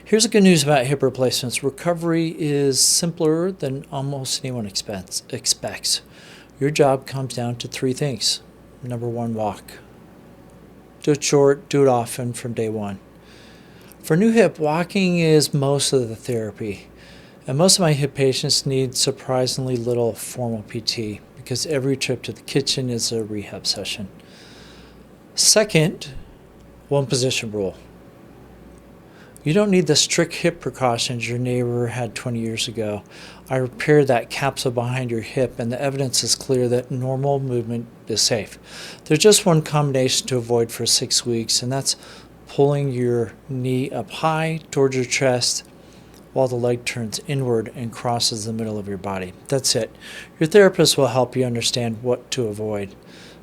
Here's the good news about hip replacements. Recovery is simpler than almost anyone expects. Your job comes down to three things. Number one, walk. Do it short, do it often from day one. For new hip, walking is most of the therapy. And most of my hip patients need surprisingly little formal PT because every trip to the kitchen is a rehab session. Second, one position rule. You don't need the strict hip precautions your neighbor had 20 years ago. I repaired that capsule behind your hip, and the evidence is clear that normal movement is safe. There's just one combination to avoid for 6 weeks, and that's pulling your knee up high towards your chest while the leg turns inward and crosses the middle of your body. That's it. Your therapist will help you understand what to avoid.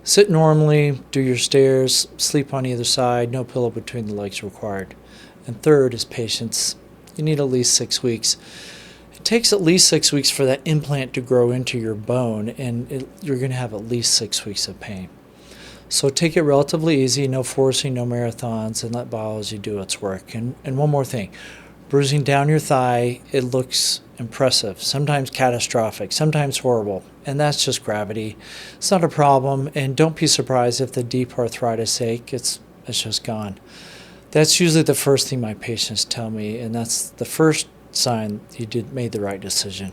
Sit normally, do your stairs, sleep on either side, no pillow between the legs required. And third is patience. You need at least 6 weeks. It takes at least 6 weeks for that implant to grow into your bone, and you're going to have at least 6 weeks of pain. So take it relatively easy, no forcing, no marathons, and let biology do its work. And one more thing. Bruising down your thigh, it looks impressive, sometimes catastrophic, sometimes horrible, and that's just gravity. It's not a problem, and don't be surprised if the deep arthritis ache, it's just gone. That's usually the first thing my patients tell me, and that's the first sign you made the right decision.